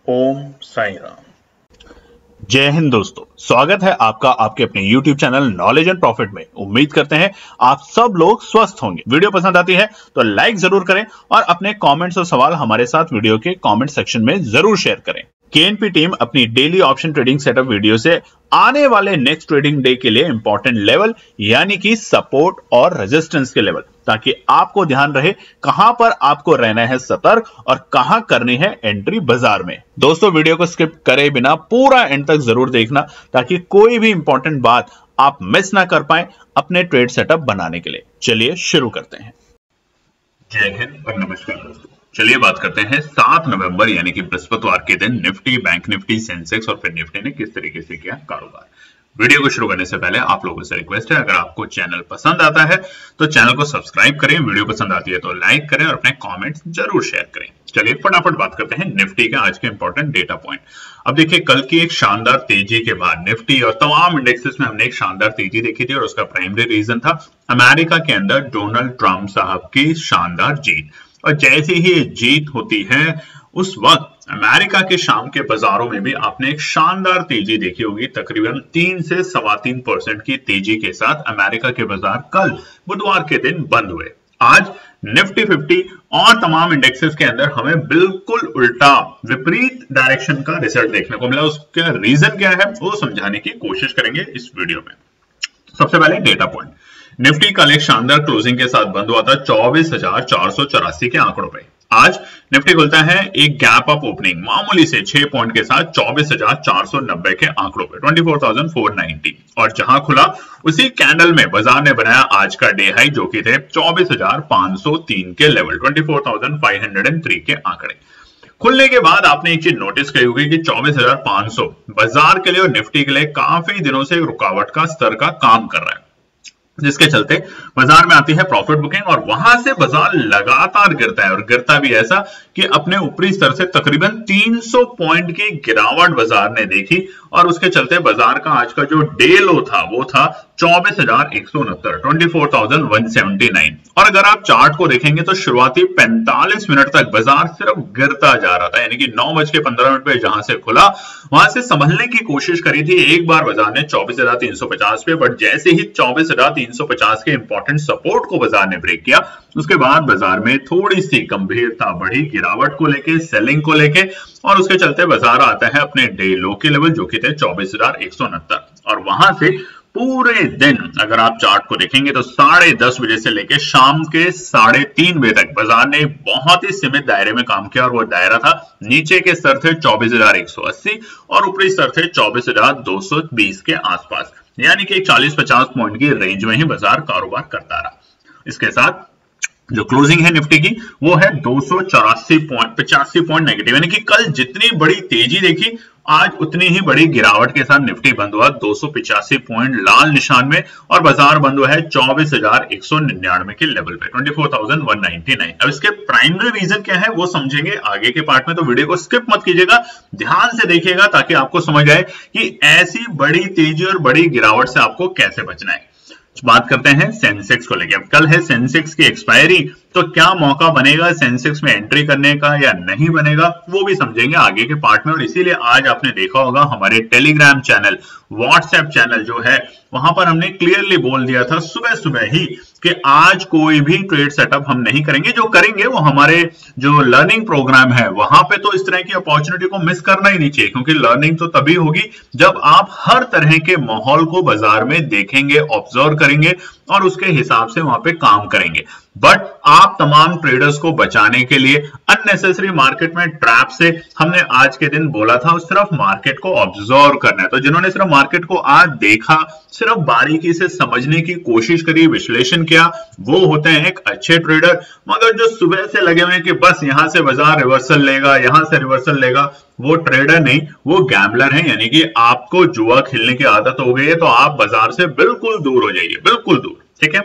ओम साई राम। जय हिंद दोस्तों, स्वागत है आपका आपके अपने YouTube channel knowledge and profit में। उम्मीद करते हैं आप सब लोग स्वस्थ होंगे। वीडियो पसंद आती है तो लाइक जरूर करें और अपने कमेंट्स और सवाल हमारे साथ वीडियो के कमेंट सेक्शन में जरूर शेयर करें। केएनपी टीम अपनी daily option trading setup video से आने वाले नेक्स्ट ट्रेडिंग डे के लिए इंपॉर्टेंट लेवल यानी कि सपोर्ट और रेजिस्टेंस के लेवल, ताकि आपको ध्यान रहे कहां पर आपको रहना है सतर्क और कहां करनी है एंट्री बाजार में। दोस्तों, वीडियो को स्किप करे बिना पूरा एंड तक जरूर देखना ताकि कोई भी इंपॉर्टेंट बात आप मिस ना कर पाए अपने ट्रेड सेटअप बनाने के लिए। चलिए शुरू करते हैं। जय हिंद और नमस्कार दोस्तों। चलिए बात करते हैं 7 नवंबर यानी कि बृहस्पतिवार के दिन निफ्टी, बैंक निफ्टी, सेंसेक्स और फिर निफ्टी ने किस तरीके से किया कारोबार। वीडियो को शुरू करने से पहले आप लोगों से रिक्वेस्ट है, अगर आपको चैनल पसंद आता है तो चैनल को सब्सक्राइब करें, वीडियो पसंद आती है तो लाइक करें और अपने कमेंट्स जरूर शेयर करें। चलिए फटाफट बात करते हैं निफ्टी का आज के इंपॉर्टेंट डेटा पॉइंट। अब देखिए, कल की एक शानदार तेजी के बाद निफ्टी और तमाम इंडेक्सेस में हमने एक शानदार तेजी देखी थी और उसका प्राइमरी रीजन था अमेरिका के अंदर डोनाल्ड ट्रंप साहब की शानदार जीत। और जैसे ही जीत होती है उस वक्त अमेरिका के शाम के बाजारों में भी आपने एक शानदार तेजी देखी होगी। तकरीबन 3 से 3.25% की तेजी के साथ अमेरिका के बाजार कल बुधवार के दिन बंद हुए। आज निफ्टी 50 और तमाम इंडेक्सेस के अंदर हमें बिल्कुल उल्टा विपरीत डायरेक्शन का रिजल्ट देखने को मिला। उसका रीजन क्या है वो समझाने की कोशिश करेंगे इस वीडियो में। सबसे पहले डेटा पॉइंट, निफ्टी कल एक शानदार क्लोजिंग के साथ बंद हुआ था 24,484 के आंकड़ों पे। आज निफ्टी खुलता है एक गैप अप ओपनिंग मामूली से 6 पॉइंट के साथ 24,490 के आंकड़ों पे 24,490, और जहां खुला उसी कैंडल में बाजार ने बनाया आज का डे हाई जो कि थे 24,503 के लेवल, 24,503 के आंकड़े। खुलने के बाद आपने एक चीज नोटिस करी होगी कि 24,500 बाजार के लिए और निफ्टी के लिए काफी दिनों से रुकावट का स्तर का काम कर रहा है, जिसके चलते बाजार में आती है प्रॉफिट बुकिंग और वहां से बाजार लगातार गिरता है और गिरता भी ऐसा कि अपने ऊपरी स्तर से तकरीबन 300 पॉइंट की गिरावट बाजार ने देखी और उसके चलते बाजार का आज का जो डे लो था वो था 24,169, 24,179। और अगर आप चार्ट को देखेंगे तो शुरुआती 45 मिनट तक बाजार सिर्फ गिरता जा रहा था, यानी कि 9:15 पे जहां से खुला वहां से संभलने की कोशिश करी थी एक बार बाजार ने 24,350 पे, बट जैसे ही 24,350 के इंपॉर्टेंट सपोर्ट को बाजार ने ब्रेक किया उसके बाद बाजार में थोड़ी सी गंभीरता बढ़ी गिरावट को लेके, सेलिंग को लेके, और उसके चलते बाजार आता है अपने डे लो के लेवल जो कि थे 24,169। और वहां से पूरे दिन अगर आप चार्ट को देखेंगे तो 10:30 बजे से लेके शाम के 3:30 बजे तक बाजार ने बहुत ही सीमित दायरे में काम किया और वो दायरा था नीचे के स्तर थे 24,180 और ऊपरी स्तर थे 24,220 के आसपास, यानी कि 40-50 पॉइंट की रेंज में ही बाजार कारोबार करता रहा। इसके साथ जो क्लोजिंग है निफ्टी की वो है 284 पॉइंट नेगेटिव, यानी कि कल जितनी बड़ी तेजी देखी आज उतनी ही बड़ी गिरावट के साथ निफ्टी बंद हुआ 285 पॉइंट लाल निशान में और बाजार बंद हुआ है 24,199 के लेवल पे, 24,199। अब इसके प्राइमरी रीजन क्या है वो समझेंगे आगे के पार्ट में, तो वीडियो को स्किप मत कीजिएगा, ध्यान से देखिएगा ताकि आपको समझ आए कि ऐसी बड़ी तेजी और बड़ी गिरावट से आपको कैसे बचना है। बात करते हैं सेंसेक्स को लेकर। अब कल है सेंसेक्स की एक्सपायरी, तो क्या मौका बनेगा सेंसेक्स में एंट्री करने का या नहीं बनेगा वो भी समझेंगे आगे के पार्ट में। और इसीलिए आज आपने देखा होगा हमारे टेलीग्राम चैनल, व्हाट्सएप चैनल जो है वहां पर हमने क्लियरली बोल दिया था सुबह सुबह ही कि आज कोई भी ट्रेड सेटअप हम नहीं करेंगे, जो करेंगे वो हमारे जो लर्निंग प्रोग्राम है वहां पे तो इस तरह की अपॉर्चुनिटी को मिस करना ही नहीं चाहिए, क्योंकि लर्निंग तो तभी होगी जब आप हर तरह के माहौल को बाजार में देखेंगे, ऑब्जर्व करेंगे और उसके हिसाब से वहां पे काम करेंगे। बट आप तमाम ट्रेडर्स को बचाने के लिए अननेसेसरी मार्केट में ट्रैप से हमने आज के दिन बोला था सिर्फ मार्केट को ऑब्जर्व करना है। तो जिन्होंने सिर्फ मार्केट को आज देखा, सिर्फ बारीकी से समझने की कोशिश करी, विश्लेषण किया, वो होते हैं एक अच्छे ट्रेडर। मगर जो सुबह से लगे हुए हैं कि बस यहां से बाजार रिवर्सल लेगा, यहां से रिवर्सल लेगा, वो ट्रेडर नहीं, वो गैम्बलर है, यानी कि आपको जुआ खेलने की आदत हो गई है तो आप बाजार से बिल्कुल दूर हो जाइए, बिल्कुल दूर। ठीक है,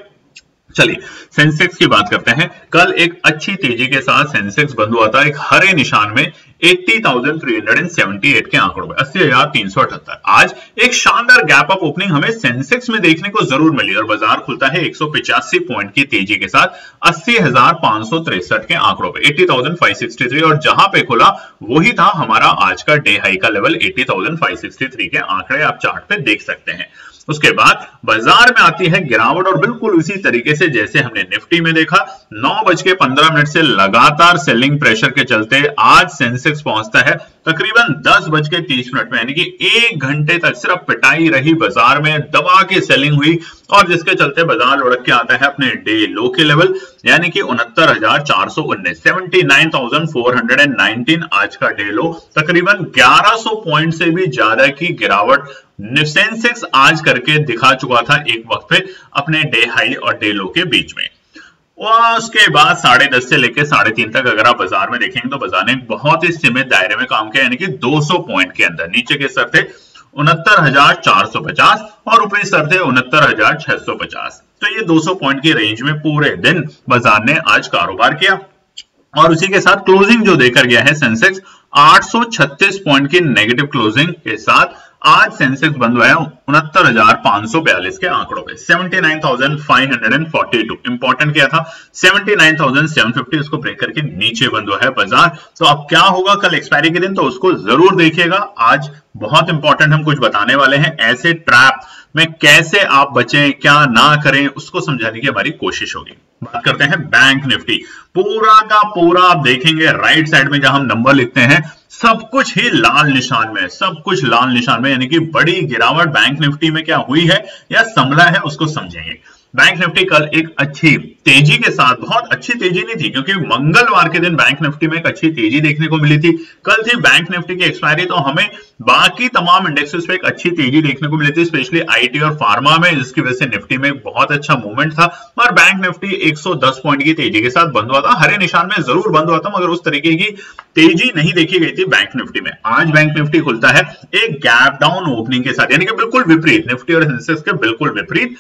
चलिए सेंसेक्स की बात करते हैं। कल एक अच्छी तेजी के साथ सेंसेक्स बंद हुआ था एक हरे निशान में 80,378 के आंकड़ों में, 80,378। आज एक शानदार गैप अप ओपनिंग हमें सेंसेक्स में देखने को जरूर मिली और बाजार खुलता है 185 पॉइंट की तेजी के साथ 80,563 के आंकड़ों पे, 80,563, और जहां पे खुला वही था हमारा आज का डे हाई का लेवल 80,563 के आंकड़े आप चार्ट पे देख सकते हैं। उसके बाद बाजार में आती है गिरावट और बिल्कुल उसी तरीके से जैसे हमने निफ्टी में देखा, 9:15 से लगातार सेलिंग प्रेशर के चलते आज सेंसेक्स पहुंचता है तकरीबन 10:30 में, यानी कि 1 घंटे तक सिर्फ पिटाई रही बाजार में, दबा के सेलिंग हुई और जिसके चलते बाजार लुढ़क के आता है अपने डे लो के लेवल, यानी कि 69,419, 79,419 आज का डे लो। तकरीबन 1100 पॉइंट से भी ज्यादा की गिरावट सेंसेक्स आज करके दिखा चुका था एक वक्त पे अपने डे हाई और डे लो के बीच में। और उसके बाद 10:30 से लेकर 3:30 तक अगर आप बाजार में देखेंगे तो बाजार ने बहुत ही सीमित दायरे में काम किया, यानी कि 200 पॉइंट के अंदर। नीचे के स्तर थे 69,450 और ऊपरी स्तर थे 69,650। तो ये 200 पॉइंट की रेंज में पूरे दिन बाजार ने आज कारोबार किया और उसी के साथ क्लोजिंग जो देकर गया है सेंसेक्स 836 पॉइंट की नेगेटिव क्लोजिंग के साथ आज सेंसेक्स बंद हुआ है 69,542 के आंकड़ों पे, 79,542। इंपॉर्टेंट क्या था, 79,750 उसको ब्रेक करके नीचे बंद हुआ है बाजार। तो अब क्या होगा कल एक्सपायरी के दिन, तो उसको जरूर देखिएगा। आज बहुत इंपॉर्टेंट हम कुछ बताने वाले हैं, ऐसे ट्रैप में कैसे आप बचें, क्या ना करें, उसको समझाने की हमारी कोशिश होगी। बात करते हैं बैंक निफ्टी। पूरा का पूरा आप देखेंगे राइट साइड में जहां हम नंबर लिखते हैं सब कुछ ही लाल निशान में, सब कुछ लाल निशान में, यानी कि बड़ी गिरावट बैंक निफ्टी में क्या हुई है या संभला है उसको समझेंगे। बैंक निफ्टी कल एक अच्छी तेजी के साथ, बहुत अच्छी तेजी नहीं थी क्योंकि मंगलवार के दिन बैंक निफ्टी में एक अच्छी तेजी देखने को मिली थी। कल थी बैंक निफ्टी की एक्सपायरी, तो हमें बाकी तमाम इंडेक्सेस पे एक अच्छी तेजी देखने को मिली थी, स्पेशली आईटी और फार्मा में, जिसकी वजह से निफ्टी में एक बहुत अच्छा मूवमेंट था। और बैंक निफ्टी 110 पॉइंट की तेजी के साथ बंद हुआ था, हरे निशान में जरूर बंद हुआ था, मगर उस तरीके की तेजी नहीं देखी गई थी बैंक निफ्टी में। आज बैंक निफ्टी खुलता है एक गैप डाउन ओपनिंग के साथ, यानी कि बिल्कुल विपरीत, निफ्टी और सेंसेक्स के बिल्कुल विपरीत,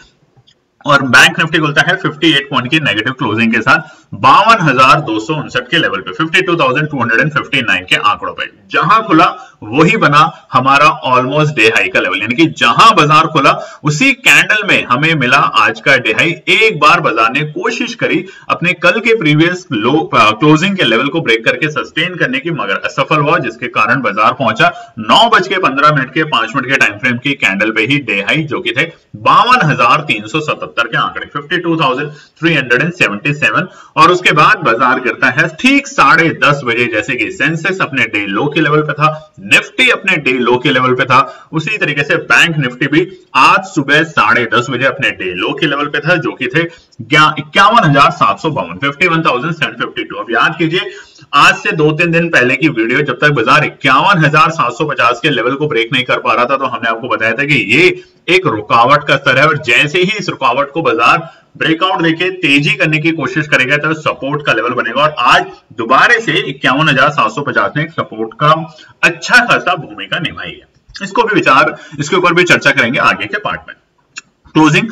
और बैंक निफ्टी खुलता है 58 पॉइंट की नेगेटिव क्लोजिंग के साथ 52,259 के लेवल पे, 52,259 के आंकड़ों पे। जहां खुला वही बना हमारा ऑलमोस्ट डे हाई का लेवल, यानी कि जहां बाजार खुला उसी कैंडल में हमें मिला आज का डे हाई। एक बार बाजार ने कोशिश करी अपने कल के प्रीवियस लो क्लोजिंग के लेवल को ब्रेक करके सस्टेन करने की, मगर असफल हुआ, जिसके कारण बाजार पहुंचा 9:15 के 5 मिनट के टाइम फ्रेम की कैंडल पे ही डे हाई, जो कि थे 52,377 के आंकड़े, 52,377। और उसके बाद बाजार करता है ठीक 10:30 बजे, जैसे कि सेंसेक्स अपने डे लो के लेवल पे था, निफ्टी अपने डे लो के लेवल पे था, उसी तरीके से बैंक निफ्टी भी आज सुबह 10:30 बजे अपने डे लो के लेवल पे था, जो कि थे 51,752, 51,752। अब याद कीजिए आज से 2-3 दिन पहले की वीडियो, जब तक बाजार 51,750 के लेवल को ब्रेक नहीं कर पा रहा था, तो हमने आपको बताया था कि ये एक रुकावट का स्तर है और जैसे ही इस रुकावट को बाजार ब्रेकआउट देके तेजी करने की कोशिश करेगा तो सपोर्ट का लेवल बनेगा। और आज दोबारा से 51,750 ने सपोर्ट का अच्छा खासा भूमिका निभाई है। इसको भी इसके ऊपर भी चर्चा करेंगे आगे के पार्ट में। क्लोजिंग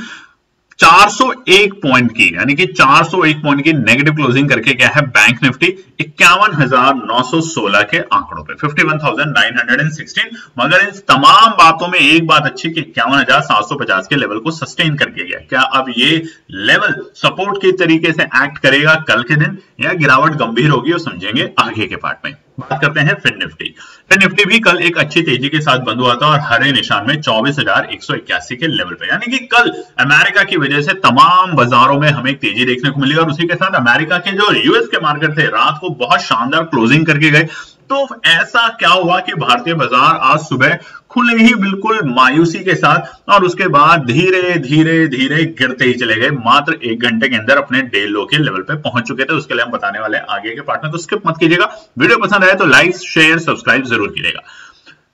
401 पॉइंट की, यानी कि 401 पॉइंट की नेगेटिव क्लोजिंग करके क्या है बैंक निफ्टी 51,916 के आंकड़ों पे, 51,916। मगर इन तमाम बातों में एक बात अच्छी कि 51,750 के लेवल को सस्टेन करके गया। क्या अब ये लेवल सपोर्ट के तरीके से एक्ट करेगा कल के दिन, या गिरावट गंभीर होगी, और समझेंगे आगे के पार्ट में। बात करते हैं फिन निफ्टी। फिन निफ्टी भी कल एक अच्छी तेजी के साथ बंद हुआ था और हरे निशान में 24,181 के लेवल पे, यानी कि कल अमेरिका की वजह से तमाम बाजारों में हमें तेजी देखने को मिली और उसी के साथ अमेरिका के जो यूएस के मार्केट थे रात को बहुत शानदार क्लोजिंग करके गए। तो ऐसा क्या हुआ कि भारतीय बाजार आज सुबह खुले ही बिल्कुल मायूसी के साथ और उसके बाद धीरे धीरे धीरे गिरते ही चले गए, मात्र 1 घंटे के अंदर अपने डे लो के लेवल पे पहुंच चुके थे। उसके लिए हम बताने वाले आगे के पार्ट में, तो स्किप मत कीजिएगा। वीडियो पसंद आए तो लाइक शेयर सब्सक्राइब जरूर कीजिएगा।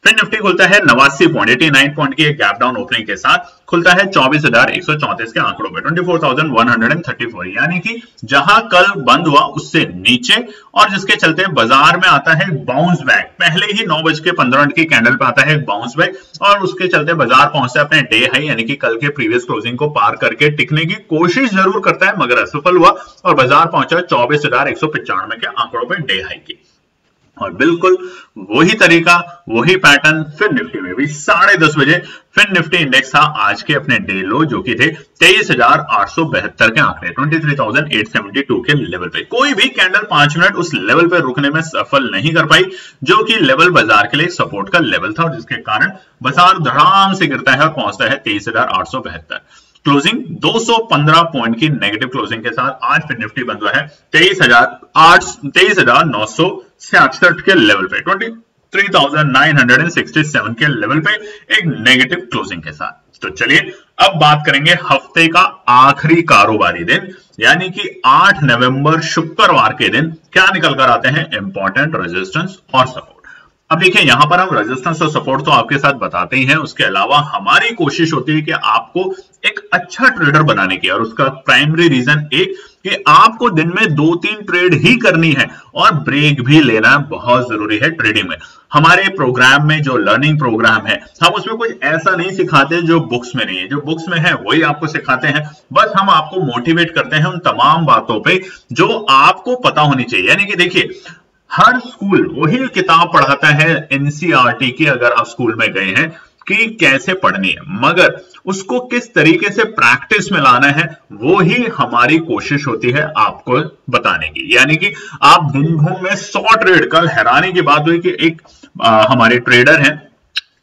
फिर निफ्टी खुलता है 89 पॉइंट 89 पॉइंट की एक गैप डाउन ओपनिंग के साथ, खुलता है 24,134 के आंकड़ों पे, 24,134, यानी कि जहां कल बंद हुआ उससे नीचे, और जिसके चलते बाजार में आता है बाउंस बैक। पहले ही 9:15 की कैंडल पे आता है बाउंस बैक और उसके चलते बाजार पहुंचता है अपने डे हाई, यानी कि कल के प्रीवियस क्लोजिंग को पार करके टिकने की कोशिश जरूर करता है, मगर असफल हुआ और बाजार पहुंचा 24,195 के आंकड़ों पे डे हाई की। और बिल्कुल वही तरीका, वही पैटर्न फिर निफ्टी में भी 10:30 बजे फिर निफ्टी इंडेक्स था आज के अपने डे लो जो कि थे 23,872 के आंकड़े 23,872 के लेवल पे। कोई भी कैंडल 5 मिनट उस लेवल पे रुकने में सफल नहीं कर पाई, जो कि लेवल बाजार के लिए सपोर्ट का लेवल था और जिसके कारण बाजार धड़ाम से गिरता है और पहुंचता है 23,872। क्लोजिंग 215 पॉइंट की नेगेटिव क्लोजिंग के साथ आज फिर निफ्टी बंद हुआ है 23,966 के लेवल पे, 23,967 के लेवल पे एक नेगेटिव क्लोजिंग के साथ। तो चलिए अब बात करेंगे हफ्ते का आखिरी कारोबारी दिन यानी कि 8 नवंबर शुक्रवार के दिन क्या निकल कर आते हैं इंपॉर्टेंट रेजिस्टेंस और सपोर्ट। अब देखिए यहां पर हम रेजिस्टेंस और सपोर्ट तो आपके साथ बताते ही हैं, उसके अलावा हमारी कोशिश होती है कि आपको एक अच्छा ट्रेडर बनाने की, और उसका प्राइमरी रीजन एक कि आपको दिन में 2-3 ट्रेड ही करनी है और ब्रेक भी लेना बहुत जरूरी है ट्रेडिंग में। हमारे प्रोग्राम में जो लर्निंग प्रोग्राम है हम उसमें कुछ ऐसा नहीं सिखाते जो बुक्स में नहीं है, जो बुक्स में है वही आपको सिखाते हैं। बस हम आपको मोटिवेट करते हैं उन तमाम बातों पे जो आपको पता होनी चाहिए। यानी कि देखिए हर स्कूल वही किताब पढ़ाता है एनसीईआरटी की, अगर आप स्कूल में गए हैं, कि कैसे पढ़नी है, मगर उसको किस तरीके से प्रैक्टिस में लाना है वो ही हमारी कोशिश होती है आपको बताने की। यानी कि आप दिन भर में 100 ट्रेड, कल हैरानी की बात हुई कि एक हमारे ट्रेडर हैं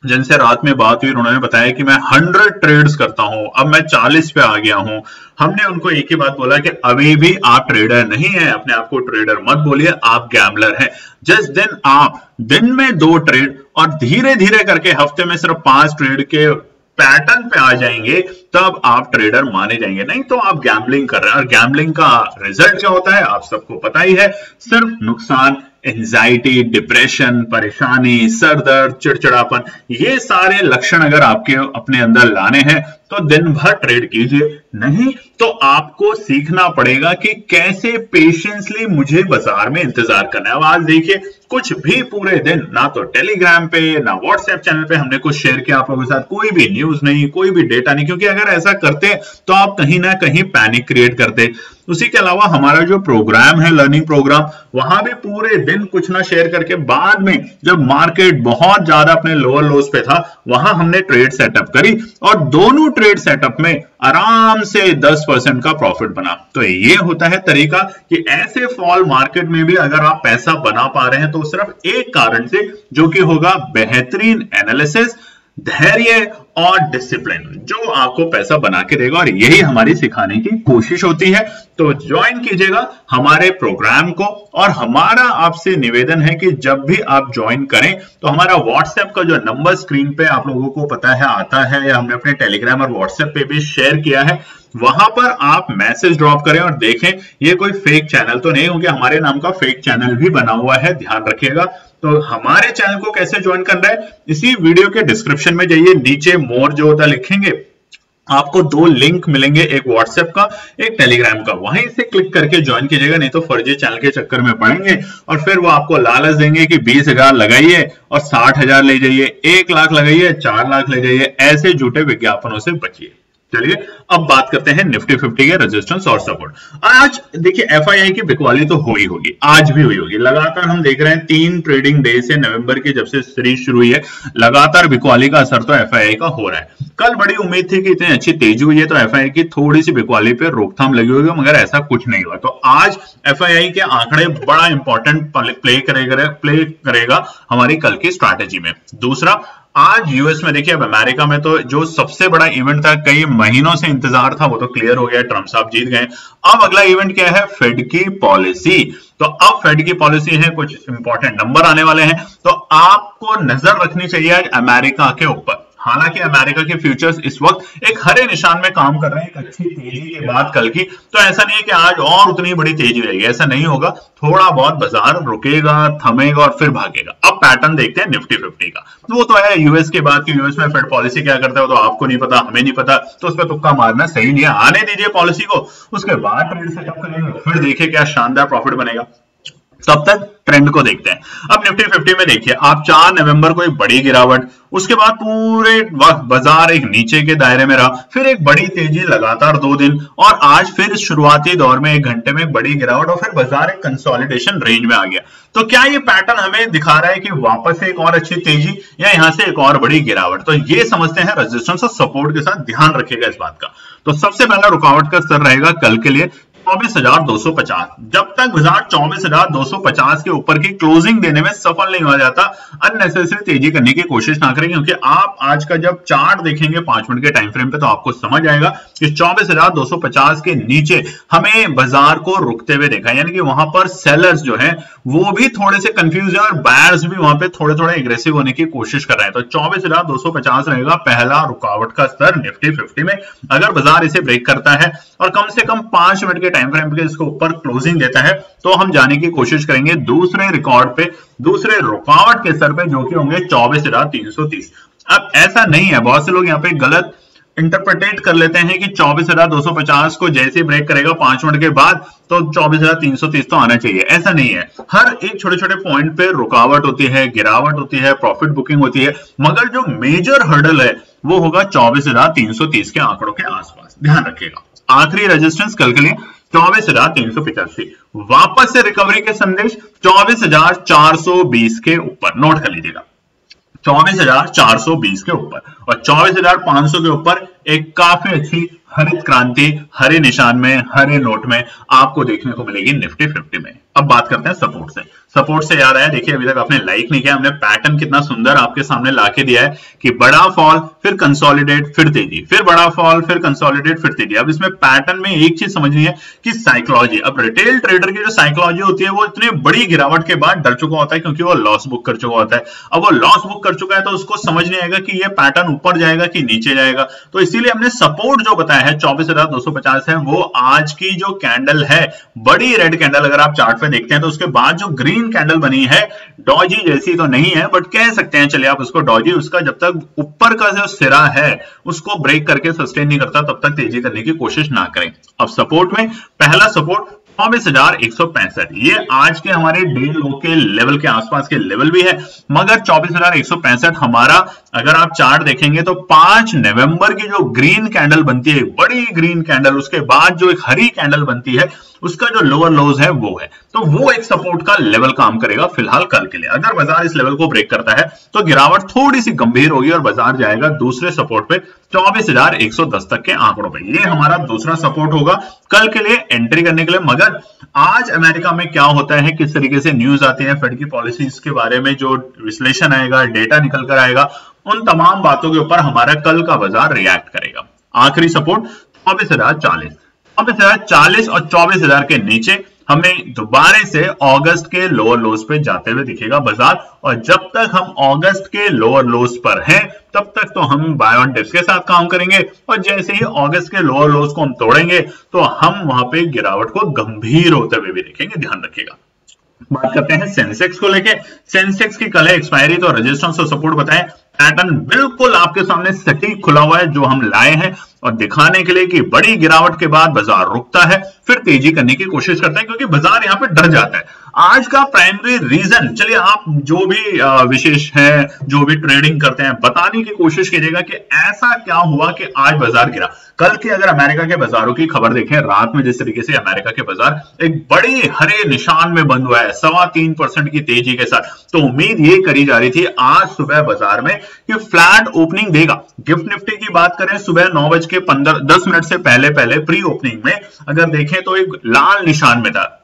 जिनसे रात में बात हुई, उन्होंने बताया कि मैं 100 ट्रेड्स करता हूं, अब मैं 40 पे आ गया हूं। हमने उनको एक ही बात बोला कि अभी भी आप ट्रेडर नहीं है, अपने आप को ट्रेडर मत बोलिए, आप गैम्बलर हैं। जिस दिन आप दिन में 2 ट्रेड और धीरे धीरे करके हफ्ते में सिर्फ 5 ट्रेड के पैटर्न पे आ जाएंगे तब आप ट्रेडर माने जाएंगे, नहीं तो आप गैम्बलिंग कर रहे हैं। और गैम्बलिंग का रिजल्ट क्या होता है आप सबको पता ही है, सिर्फ नुकसान, एंजाइटी, डिप्रेशन, परेशानी, सर दर्द, चिड़चिड़ापन, ये सारे लक्षण अगर आपके अपने अंदर लाने हैं तो दिन भर ट्रेड कीजिए, नहीं तो आपको सीखना पड़ेगा कि कैसे पेशेंसली मुझे बाजार में इंतजार करना है। अब आज देखिए कुछ भी पूरे दिन ना तो टेलीग्राम पे ना व्हाट्सएप चैनल पे हमने कुछ शेयर किया आप लोगों के साथ, कोई भी न्यूज नहीं, कोई भी डेटा नहीं, क्योंकि अगर ऐसा करते तो आप कहीं ना कहीं पैनिक क्रिएट करते। उसी के अलावा हमारा जो प्रोग्राम है लर्निंग प्रोग्राम, वहां भी पूरे दिन कुछ ना शेयर करके बाद में जब मार्केट बहुत ज्यादा अपने लोअर लोज पे था वहां हमने ट्रेड सेटअप करी और दोनों ट्रेड सेटअप में आराम से 10% का प्रॉफिट बना। तो ये होता है तरीका कि ऐसे फॉल मार्केट में भी अगर आप पैसा बना पा रहे हैं तो सिर्फ एक कारण से, जो कि होगा बेहतरीन एनालिसिस, धैर्य और डिसिप्लिन, जो आपको पैसा बना के देगा। और यही हमारी सिखाने की कोशिश होती है। तो ज्वाइन कीजिएगा हमारे प्रोग्राम को, और हमारा आपसे निवेदन है कि जब भी आप ज्वाइन करें तो हमारा व्हाट्सएप का जो नंबर स्क्रीन पे आप लोगों को पता है आता है, या हमने अपने टेलीग्राम और व्हाट्सएप पे भी शेयर किया है, वहां पर आप मैसेज ड्रॉप करें और देखें ये कोई फेक चैनल तो नहीं, क्योंकि हमारे नाम का फेक चैनल भी बना हुआ है, ध्यान रखिएगा। तो हमारे चैनल को कैसे ज्वाइन करना है, इसी वीडियो के डिस्क्रिप्शन में जाइए, नीचे मोर जो होता है लिखेंगे, आपको 2 लिंक मिलेंगे, एक व्हाट्सएप का एक टेलीग्राम का, वहीं से क्लिक करके ज्वाइन कीजिएगा, नहीं तो फर्जी चैनल के चक्कर में पड़ेंगे और फिर वो आपको लालच देंगे कि 20,000 लगाइए और 60,000 ले जाइए, 1 लाख लगाइए 4 लाख ले जाइए। ऐसे झूठे विज्ञापनों से बचिए। चलिए अब बात करते हैं निफ्टी 50 के रेजिस्टेंस और सपोर्ट। आज देखिए एफआईआई की बिकवाली तो हुई होगी, आज भी हुई होगी, लगातार हम देख रहे हैं 3 ट्रेडिंग डे से, नवंबर की जब से सीरीज शुरू हुई है, लगातार बिकवाली का असर तो एफआईआई का हो रहा है। कल बड़ी उम्मीद थी कि इतनी अच्छी तेजी हुई है तो एफआईआई की थोड़ी सी बिकवाली पे रोकथाम लगी होगी, मगर ऐसा कुछ नहीं हुआ। तो आज एफआईआई के आंकड़े बड़ा इंपॉर्टेंट प्ले करेगा हमारी कल की स्ट्रैटेजी में। दूसरा, आज यूएस में देखिए, अब अमेरिका में तो जो सबसे बड़ा इवेंट था, कई महीनों से इंतजार था, वो तो क्लियर हो गया, ट्रम्प साहब जीत गए। अब अगला इवेंट क्या है, फेड की पॉलिसी। तो अब फेड की पॉलिसी है, कुछ इंपॉर्टेंट नंबर आने वाले हैं, तो आपको नजर रखनी चाहिए आज अमेरिका के ऊपर। हालांकि अमेरिका के फ्यूचर्स इस वक्त एक हरे निशान में काम कर रहे हैं, एक अच्छी तेजी के बाद कल की, तो ऐसा नहीं है कि आज और उतनी बड़ी तेजी रहेगी, ऐसा नहीं होगा, थोड़ा बहुत बाजार रुकेगा, थमेगा और फिर भागेगा। अब पैटर्न देखते हैं निफ्टी 50 का, तो वो तो है यूएस के बाद की, यूएस में फेड पॉलिसी क्या करता है तो आपको नहीं पता, हमें नहीं पता, तो उस पर तुक्का मारना सही नहीं है। आने दीजिए पॉलिसी को, उसके बाद ट्रेड सेटअप करेंगे, फिर देखिए क्या शानदार प्रॉफिट बनेगा। तब तक ट्रेंड को देखते हैं। अब निफ्टी 50 में देखिए, आप 4 नवंबर को एक बड़ी गिरावट, उसके बाद पूरे वक्त बाजार एक नीचे के दायरे में रहा, फिर एक बड़ी तेजी लगातार 2 दिन, और आज फिर शुरुआती दौर में 1 घंटे में एक बड़ी गिरावट, और फिर बाजार एक कंसोलिडेशन रेंज में आ गया। तो क्या ये पैटर्न हमें दिखा रहा है कि वापस से एक और अच्छी तेजी या यहां से एक और बड़ी गिरावट? तो ये समझते हैं रेजिस्टेंस और सपोर्ट के साथ, ध्यान रखिएगा इस बात का। तो सबसे पहला रुकावट का स्तर रहेगा कल के लिए 24,250। जब तक बाजार 24,250 के ऊपर की क्लोजिंग देने में सफल नहीं हो जाता, अननेसेसरी तेजी करने की कोशिश ना करें, क्योंकि आप आज का जब चार्ट देखेंगे 5 मिनट के टाइम फ्रेम पे, तो आपको समझ आएगा कि 24,250 के नीचे हमें बाजार को रुकते हुए देखा, यानी कि वहां पर सेलर्स जो है वो भी थोड़े से कंफ्यूज है और बायर्स भी वहां पे थोड़े थोड़े एग्रेसिव होने की कोशिश कर रहे हैं। तो 24,250 रहेगा पहला रुकावट का स्तर निफ्टी 50 में। अगर बाजार इसे ब्रेक करता है और कम से कम 5 मिनट के टाइम फ्रेम के इसके ऊपर क्लोजिंग देता है, तो हम जाने की कोशिश करेंगे दूसरे रिकॉर्ड पे, दूसरे रुकावट के स्तर पे, जो कि होंगे 24,330। अब ऐसा नहीं है, बहुत से लोग यहाँ पे गलत इंटरप्रेटेट कर लेते हैं कि 24,250 को जैसे ब्रेक करेगा 5 मिनट के बाद तो 24,330 तो आना चाहिए। ऐसा नहीं है, हर एक छोटे छोटे पॉइंट पे रुकावट होती है, गिरावट होती है, प्रॉफिट बुकिंग होती है, मगर जो मेजर हर्डल है वो होगा 24,330 के आंकड़ों के आसपास, ध्यान रखिएगा। आखिरी रेजिस्टेंस कल के लिए 24,385। वापस से रिकवरी के संदेश 24,420 के ऊपर, नोट कर लीजिएगा, 24,420 के ऊपर, और 24,500 के ऊपर एक काफी अच्छी हरित क्रांति हरे निशान में, हरे नोट में आपको देखने को मिलेगी निफ्टी 50 में। अब बात करते हैं सपोर्ट से। सपोर्ट से याद आया, देखिए अभी तक आपने लाइक नहीं किया, हमने पैटर्न कितना सुंदर आपके सामने लाके दिया है कि बड़ा फॉल, फिर कंसोलिडेट, फिर तेजी, फिर बड़ा फॉल, फिर कंसोलिडेट, फिर तेजी। अब इसमें पैटर्न में एक चीज समझनी है कि साइकोलॉजी, अब रिटेल ट्रेडर की जो साइकोलॉजी होती है वो इतनी बड़ी गिरावट के बाद डर चुका होता है, क्योंकि वो लॉस बुक कर चुका होता है। अब वो लॉस बुक कर चुका है तो उसको समझ नहीं आएगा कि ये पैटर्न ऊपर जाएगा कि नीचे जाएगा। तो इसीलिए हमने सपोर्ट जो बताया है 24,250 है, वो आज की जो कैंडल है, बड़ी रेड कैंडल, अगर आप चार्ट पे देखते हैं तो उसके बाद जो ग्रीन कैंडल बनी है, डॉजी जैसी तो नहीं है बट कह सकते हैं, चलिए आप उसको डॉजी, उसका जब तक ऊपर का जो सिरा है उसको ब्रेक करके सस्टेन नहीं करता तब तक तेजी करने की कोशिश ना करें। अब सपोर्ट में पहला सपोर्ट 24,165, ये आज के हमारे डे लो के लेवल के आसपास के लेवल भी है, मगर 24,165 हमारा, अगर आप चार्ट देखेंगे तो 5 नवंबर की जो ग्रीन कैंडल बनती है, बड़ी ग्रीन कैंडल, उसके बाद जो एक हरी कैंडल बनती है, उसका जो लोअर लोज है वो है, तो वो एक सपोर्ट का लेवल काम करेगा फिलहाल कल के लिए। अगर बाजार इस लेवल को ब्रेक करता है तो गिरावट थोड़ी सी गंभीर होगी और बाजार जाएगा दूसरे सपोर्ट पे 24,110 तक के आंकड़ों पे। ये हमारा दूसरा सपोर्ट होगा कल के लिए एंट्री करने के लिए। मगर आज अमेरिका में क्या होता है, किस तरीके से न्यूज आती है, फेड की पॉलिसीज के बारे में जो विश्लेषण आएगा, डेटा निकल कर आएगा, उन तमाम बातों के ऊपर हमारा कल का बाजार रिएक्ट करेगा। आखिरी सपोर्ट 24,040, 24,040 और 24,000 के नीचे हमें दोबारा से अगस्त के लोअर लोज पे जाते हुए दिखेगा बाजार, और जब तक हम अगस्त के लोअर लोज पर हैं तब तक तो हम बाय ऑन डिप्स के साथ काम करेंगे, और जैसे ही अगस्त के लोअर लोज को हम तोड़ेंगे तो हम वहां पे गिरावट को गंभीर होते हुए भी देखेंगे, ध्यान रखिएगा। बात करते हैं सेंसेक्स को लेके। सेंसेक्स की कल है एक्सपायरी, तो रेजिस्टेंस और सपोर्ट बताएं, पैटर्न बिल्कुल आपके सामने सटीक खुला हुआ है जो हम लाए हैं, और दिखाने के लिए कि बड़ी गिरावट के बाद बाजार रुकता है, फिर तेजी करने की कोशिश करता है, क्योंकि बाजार यहां पे डर जाता है। आज का प्राइमरी रीजन, चलिए आप जो भी विशेष है, जो भी ट्रेडिंग करते हैं, बताने की कोशिश कीजिएगा कि ऐसा क्या हुआ कि आज बाजार गिरा। कल की अगर अमेरिका के बाजारों की खबर देखें, रात में जिस तरीके से अमेरिका के बाजार एक बड़ी हरे निशान में बंद हुआ है 3.25% की तेजी के साथ, तो उम्मीद ये करी जा रही थी आज सुबह बाजार में कि फ्लैट ओपनिंग देगा। गिफ्ट निफ्टी की बात करें, सुबह 9:10 से पहले प्री ओपनिंग में अगर देखें तो एक लाल निशान में था,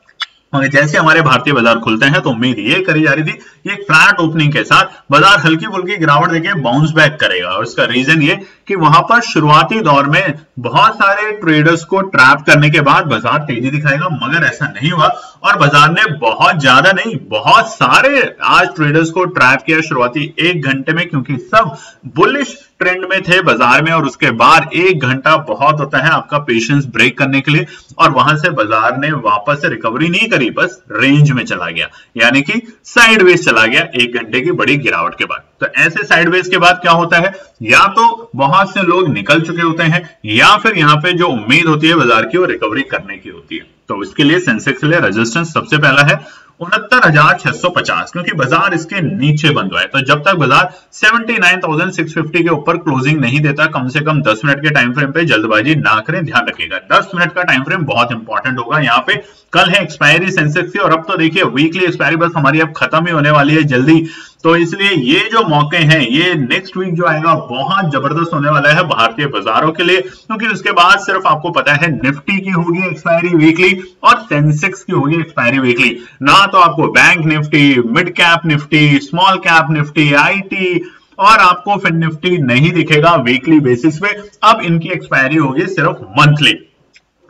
जैसे हमारे भारतीय बाजार खुलते हैं तो उम्मीद ये करी जा रही थी कि फ्लैट ओपनिंग के साथ बाजार हल्की फुल्की गिरावट देके बाउंस बैक करेगा, और इसका रीजन ये कि वहां पर शुरुआती दौर में बहुत सारे ट्रेडर्स को ट्रैप करने के बाद बाजार तेजी दिखाएगा, मगर ऐसा नहीं हुआ, और बाजार ने बहुत ज्यादा नहीं, बहुत सारे आज ट्रेडर्स को ट्रैप किया शुरुआती 1 घंटे में, क्योंकि सब बुलिश ट्रेंड में थे बाजार में, और उसके बाद 1 घंटा बहुत होता है आपका पेशेंस ब्रेक करने के लिए, और वहां से बाजार ने वापस से रिकवरी नहीं करी, बस रेंज में चला गया, यानी कि साइडवेज चला गया 1 घंटे की बड़ी गिरावट के बाद। तो ऐसे साइडवेज के बाद क्या होता है, या तो बहुत से लोग निकल चुके होते हैं, या फिर यहाँ पे जो उम्मीद होती है बाजार की वो रिकवरी करने की होती है। तो इसके लिए सेंसेक्स के लिए रेजिस्टेंस सबसे पहला है 69,650, क्योंकि बाजार इसके नीचे बंद हुआ है। तो जब तक बाजार 79,650 के ऊपर क्लोजिंग नहीं देता, कम से कम 10 मिनट के टाइम फ्रेम पे जल्दबाजी ना करें, ध्यान रखिएगा 10 मिनट का टाइम फ्रेम बहुत इंपॉर्टेंट होगा। यहाँ पे कल है एक्सपायरी सेंसेक्स की, और अब तो देखिए वीकली एक्सपायरी बस हमारी अब खत्म ही होने वाली है जल्दी, तो इसलिए ये जो मौके हैं ये नेक्स्ट वीक जो आएगा बहुत जबरदस्त होने वाला है भारतीय बाजारों के लिए, क्योंकि उसके बाद सिर्फ आपको पता है निफ्टी की होगी एक्सपायरी वीकली और सेंसेक्स की होगी एक्सपायरी वीकली, ना तो आपको bank Nifty, mid cap Nifty, small cap Nifty, IT और आपको फिर निफ्टी नहीं दिखेगा वीकली बेसिस पे। अब इनकी एक्सपायरी होगी सिर्फ मंथली,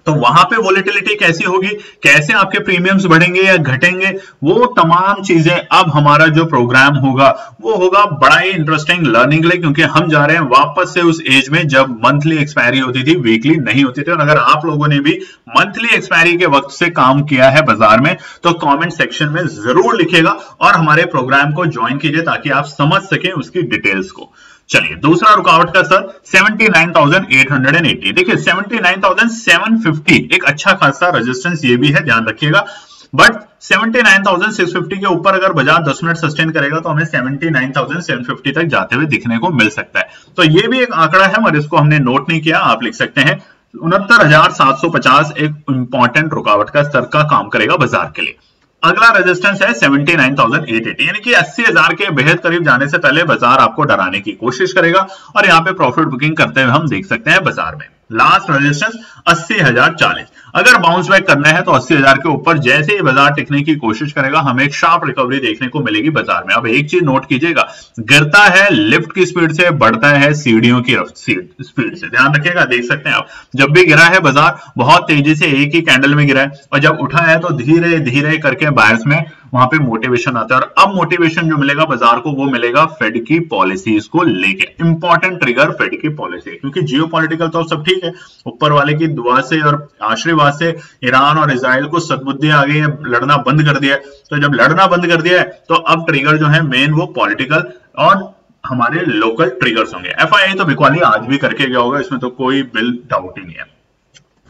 तो वहां पे वोलेटिलिटी कैसी होगी, कैसे आपके प्रीमियम्स बढ़ेंगे या घटेंगे, वो तमाम चीजें अब हमारा जो प्रोग्राम होगा वो होगा बड़ा ही इंटरेस्टिंग लर्निंग के लिए, क्योंकि हम जा रहे हैं वापस से उस एज में जब मंथली एक्सपायरी होती थी, वीकली नहीं होती थी। और अगर आप लोगों ने भी मंथली एक्सपायरी के वक्त से काम किया है बाजार में तो कमेंट सेक्शन में जरूर लिखिएगा और हमारे प्रोग्राम को ज्वाइन कीजिए ताकि आप समझ सकें उसकी डिटेल्स को। चलिए दूसरा रुकावट का स्तर 79,880। देखिए 79,750 एक अच्छा खासा रेजिस्टेंस ये भी है, ध्यान रखिएगा, बट 79,650 के ऊपर अगर बाजार 10 मिनट सस्टेन करेगा तो हमें 79,750 तक जाते हुए दिखने को मिल सकता है। तो ये भी एक आंकड़ा है मगर इसको हमने नोट नहीं किया, आप लिख सकते हैं 69,750 एक इंपॉर्टेंट रुकावट का स्तर का काम करेगा बाजार के लिए। अगला रेजिस्टेंस है 79,880, यानी कि 80,000 के बेहद करीब जाने से पहले बाजार आपको डराने की कोशिश करेगा और यहाँ पे प्रॉफिट बुकिंग करते हुए हम देख सकते हैं बाजार में। लास्ट रेजिस्टेंस 80,040, अगर बाउंस बैक करना है तो 80,000 के ऊपर जैसे ही बाजार टिकने की कोशिश करेगा हमें एक शार्प रिकवरी देखने को मिलेगी बाजार में। अब एक चीज नोट कीजिएगा, गिरता है लिफ्ट की स्पीड से, बढ़ता है सीढ़ियों की स्पीड से, ध्यान रखिएगा। देख सकते हैं आप जब भी गिरा है बाजार बहुत तेजी से एक ही कैंडल में गिरा है, और जब उठा है तो धीरे धीरे करके बायर्स में वहां पे मोटिवेशन आता है, और अब मोटिवेशन जो मिलेगा बाजार को वो मिलेगा फेड की पॉलिसीज को लेके। इंपॉर्टेंट ट्रिगर फेड की पॉलिसी, क्योंकि जियोपॉलिटिकल तो सब ठीक है, ऊपर वाले की दुआ से और आशीर्वाद से ईरान और इजराइल को सद्बुद्धि आ गई है, लड़ना बंद कर दिया है। तो जब लड़ना बंद कर दिया है तो अब ट्रिगर जो है मेन वो पॉलिटिकल और हमारे लोकल ट्रिगर्स होंगे। एफआईआई तो बिकवाली आज भी करके गया होगा, इसमें तो कोई बिल डाउट ही नहीं है।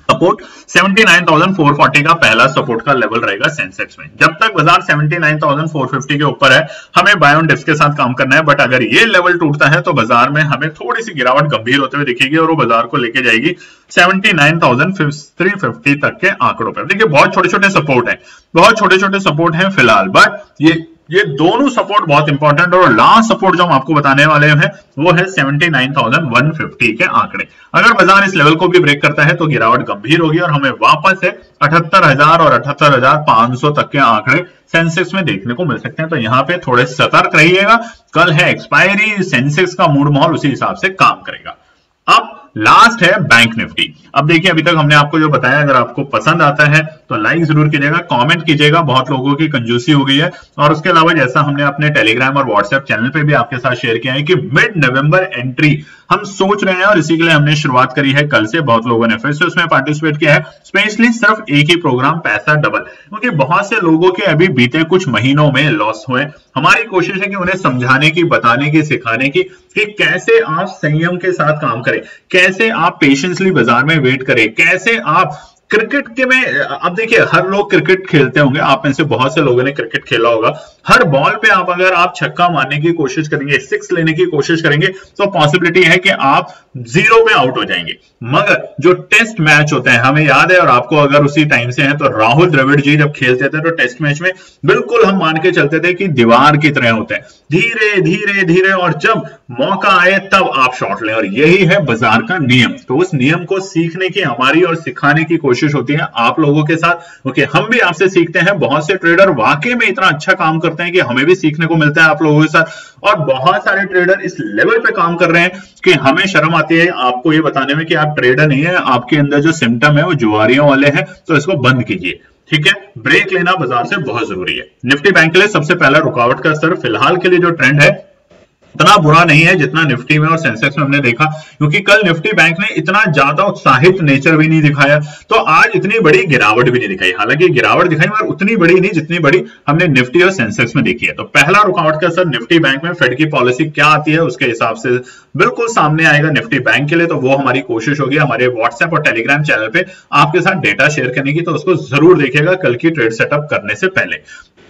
सपोर्ट 79,440 का पहला सपोर्ट का लेवल रहेगा सेंसेक्स में। जब तक बाजार 79,450 के ऊपर है हमें बाय ऑन डिप्स के साथ काम करना है, बट अगर ये लेवल टूटता है तो बाजार में हमें थोड़ी सी गिरावट गंभीर होते हुए दिखेगी और वो बाजार को लेके जाएगी 79,350 तक के आंकड़ों पर। देखिए बहुत छोटे छोटे सपोर्ट हैं, बहुत छोटे छोटे सपोर्ट हैं फिलहाल, बट ये दोनों सपोर्ट बहुत इंपॉर्टेंट और लास्ट सपोर्ट जो हम आपको बताने वाले हैं वो है 79,150 के आंकड़े। अगर बाजार इस लेवल को भी ब्रेक करता है तो गिरावट गंभीर होगी और हमें वापस से 78,000 और 78,500 तक के आंकड़े सेंसेक्स में देखने को मिल सकते हैं। तो यहाँ पे थोड़े सतर्क रहिएगा, कल है एक्सपायरी, सेंसेक्स का मूड माहौल उसी हिसाब से काम करेगा। अब लास्ट है बैंक निफ्टी। अब देखिए अभी तक हमने आपको जो बताया, अगर आपको पसंद आता है तो लाइक जरूर कीजिएगा, कमेंट कीजिएगा, बहुत लोगों की कंजूसी हो गई है। और उसके अलावा जैसा हमने अपने टेलीग्राम और व्हाट्सएप चैनल पे भी आपके साथ शेयर किया है कि मिड नवंबर एंट्री हम सोच रहे हैं और इसी के लिए हमने शुरुआत करी है कल से। बहुत लोगों ने फिर से उसमें पार्टिसिपेट किया है, स्पेशली सिर्फ एक ही प्रोग्राम पैसा डबल, क्योंकि बहुत से लोगों के अभी बीते कुछ महीनों में लॉस हुए। हमारी कोशिश है कि उन्हें समझाने की, बताने की, सिखाने की कि कैसे आप संयम के साथ काम करें, कैसे आप पेशेंसली बाजार में वेट करें, कैसे आप क्रिकेट के में, अब देखिए हर लोग क्रिकेट खेलते होंगे, आप में से बहुत से लोगों ने क्रिकेट खेला होगा। हर बॉल पे अगर आप छक्का मारने की कोशिश करेंगे, सिक्स लेने की कोशिश करेंगे तो पॉसिबिलिटी है कि आप 0 पे आउट हो जाएंगे। मगर जो टेस्ट मैच होते हैं, हमें याद है और आपको अगर उसी टाइम से है तो राहुल द्रविड़ जी जब खेलते थे तो टेस्ट मैच में बिल्कुल हम मान के चलते थे कि दीवार की तरह होते हैं, धीरे धीरे धीरे, और जब मौका आए तब आप शॉट लें, और यही है बाजार का नियम। तो उस नियम को सीखने की हमारी और सिखाने की कोशिश होती है आप लोगों के साथ, क्योंकि हम भी आपसे सीखते हैं। बहुत से ट्रेडर वाकई में इतना अच्छा काम करते हैं कि हमें भी सीखने को मिलता है आप लोगों के साथ, और बहुत सारे ट्रेडर इस लेवल पे काम कर रहे हैं कि हमें शर्म आती है आपको ये बताने में कि आप ट्रेडर नहीं है, आपके अंदर जो सिम्टम है वो जुआरियों वाले हैं, तो इसको बंद कीजिए। ठीक है, ब्रेक लेना बाजार से बहुत जरूरी है। निफ्टी बैंक के लिए सबसे पहला रुकावट का स्तर फिलहाल के लिए जो ट्रेंड है इतना बुरा नहीं है जितना निफ्टी में और सेंसेक्स में हमने देखा, क्योंकि कल निफ्टी बैंक ने इतना ज्यादा उत्साहित नेचर भी नहीं दिखाया, तो आज इतनी बड़ी गिरावट भी नहीं दिखाई। हालांकि गिरावट दिखाई मगर उतनी बड़ी नहीं जितनी बड़ी हमने निफ्टी और सेंसेक्स में देखी है। तो पहला रुकावट का असर निफ्टी बैंक में फेड की पॉलिसी क्या आती है उसके हिसाब से बिल्कुल सामने आएगा निफ्टी बैंक के लिए। तो वो हमारी कोशिश होगी हमारे व्हाट्सएप और टेलीग्राम चैनल पे आपके साथ डेटा शेयर करने की, तो उसको जरूर देखिएगा कल की ट्रेड सेटअप करने से पहले।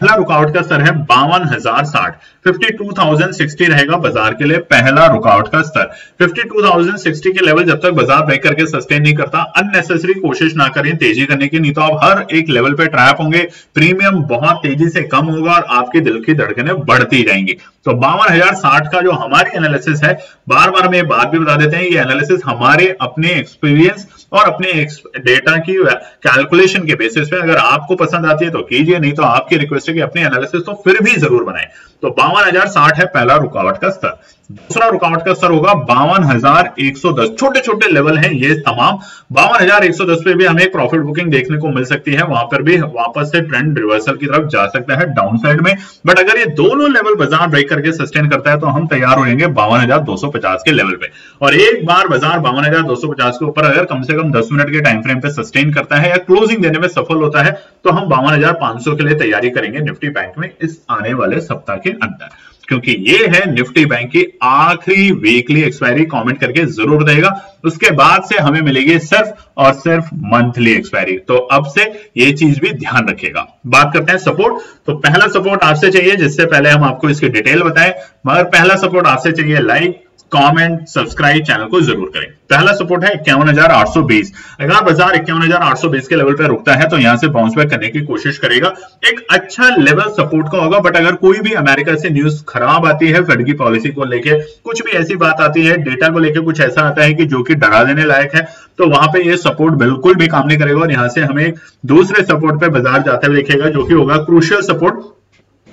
पहला रुकावट का स्तर है 52,060, 52,060 रहेगा बाजार के लिए पहला रुकावट का स्तर। 52,060 के लेवल जब तक बाजार ब्रेक करके सस्टेन नहीं करता, अननेसेसरी कोशिश ना करें तेजी करने की, नहीं तो आप हर एक लेवल पे ट्रैप होंगे, प्रीमियम बहुत तेजी से कम होगा और आपके दिल की धड़कनें बढ़ती जाएंगी। तो 52,060 का जो हमारी एनालिसिस है, बार बार में बात भी बता देते हैं, ये एनालिसिस हमारे अपने एक्सपीरियंस और अपने डेटा की कैलकुलेशन के बेसिस पे, अगर आपको पसंद आती है तो कीजिए, नहीं तो आपकी रिक्वेस्ट है कि अपनी एनालिसिस तो फिर भी जरूर बनाएं। तो 52,060 है पहला रुकावट का स्तर। दूसरा रुकावट का स्तर होगा 52,110। छोटे छोटे लेवल हैं ये तमाम। 52,110 पे भी हमें एक प्रॉफिट बुकिंग देखने को मिल सकती है, वहां पर भी वापस से ट्रेंड रिवर्सल की तरफ जा सकता है डाउन साइड में। बट अगर ये दोनों लेवल बाजार ब्रेक करके सस्टेन करता है तो हम तैयार हो जाएंगे 52,250 के लेवल पे। और एक बार बाजार 52,250 के ऊपर अगर कम से कम 10 मिनट के टाइम फ्रेम पे सस्टेन करता है या क्लोजिंग देने में सफल होता है तो हम 52,500 के लिए तैयारी करेंगे निफ्टी बैंक में इस आने वाले सप्ताह के अंदर, क्योंकि ये है निफ्टी बैंक की आखिरी वीकली एक्सपायरी। कमेंट करके जरूर देगा, उसके बाद से हमें मिलेगी सिर्फ और सिर्फ मंथली एक्सपायरी। तो अब से ये चीज भी ध्यान रखिएगा। बात करते हैं सपोर्ट। तो पहला सपोर्ट आपसे चाहिए, जिससे पहले हम आपको इसकी डिटेल बताएं, मगर पहला सपोर्ट आपसे चाहिए लाइक, कमेंट, सब्सक्राइब, चैनल को जरूर करें। पहला सपोर्ट है 51,820। अगर बाजार 51,820 के लेवल पे रुकता है तो यहां से बाउंस बैक करने की कोशिश करेगा। एक अच्छा लेवल सपोर्ट का होगा। बट अगर कोई भी अमेरिका से न्यूज खराब आती है, फेड की पॉलिसी को लेके कुछ भी ऐसी बात आती है, डेटा को लेके कुछ ऐसा आता है कि जो कि डरा देने लायक है, तो वहां पे ये सपोर्ट बिल्कुल भी काम नहीं करेगा और यहां से हमें दूसरे सपोर्ट पे बाजार जाते हुए दिखेगा, जो कि होगा क्रूशियल सपोर्ट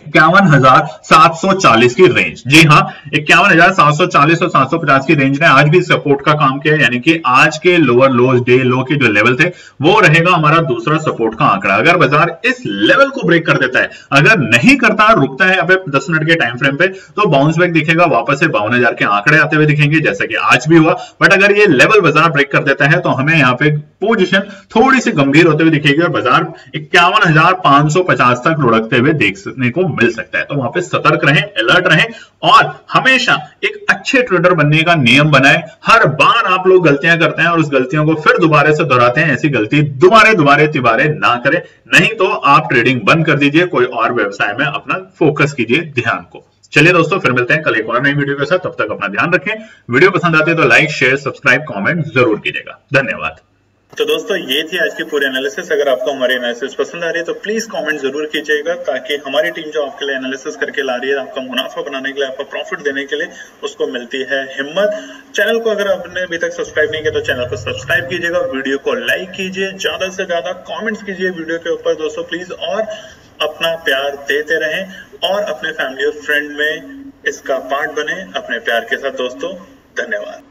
51,740 की रेंज। जी हाँ, 51,740 और 750 की रेंज ने आज भी सपोर्ट का काम किया, यानी कि आज के लोअर लोज, डे लो के जो लेवल थे वो रहेगा हमारा दूसरा सपोर्ट का आंकड़ा। अगर बाजार इस लेवल को ब्रेक कर देता है, अगर नहीं करता, रुकता है अब 10 मिनट के टाइम फ्रेम पे, तो बाउंस बैक दिखेगा, वापस से 52,000 के आंकड़े आते हुए दिखेंगे, जैसा कि आज भी हुआ। बट अगर ये लेवल बाजार ब्रेक कर देता है तो हमें यहाँ पे पोजीशन थोड़ी सी गंभीर होते हुए दिखेगी और बाजार 51,550 तक लुढ़कते हुए देखने को मिल सकता है। तो वहां पे सतर्क रहें, अलर्ट रहें और हमेशा एक अच्छे ट्रेडर बनने का नियम बनाएं। हर बार आप लोग गलतियां करते हैं और उस गलतियों को फिर दोबारा से दोहराते हैं, ऐसी गलती दोबारे तिबारे ना करें, नहीं तो आप ट्रेडिंग बंद कर दीजिए, कोई और व्यवसाय में अपना फोकस कीजिए ध्यान को। चलिए दोस्तों, फिर मिलते हैं कल एक और नई वीडियो के साथ। तब तक अपना ध्यान रखें। वीडियो पसंद आती है तो लाइक, शेयर, सब्सक्राइब, कमेंट जरूर कीजिएगा। धन्यवाद। तो दोस्तों, ये थी आज की पूरी एनालिसिस। अगर आपको हमारी एनालिसिस पसंद आ रही है तो प्लीज कमेंट जरूर कीजिएगा, ताकि हमारी टीम जो आपके लिए एनालिसिस करके ला रही है, आपका मुनाफा बनाने के लिए, आपका प्रॉफिट देने के लिए, उसको मिलती है हिम्मत। चैनल को अगर आपने अभी तक सब्सक्राइब नहीं किया तो चैनल को सब्सक्राइब कीजिएगा, वीडियो को लाइक कीजिए, ज्यादा से ज्यादा कॉमेंट्स कीजिए वीडियो के ऊपर दोस्तों प्लीज, और अपना प्यार देते रहें और अपने फैमिली और फ्रेंड में इसका पार्ट बने अपने प्यार के साथ दोस्तों। धन्यवाद।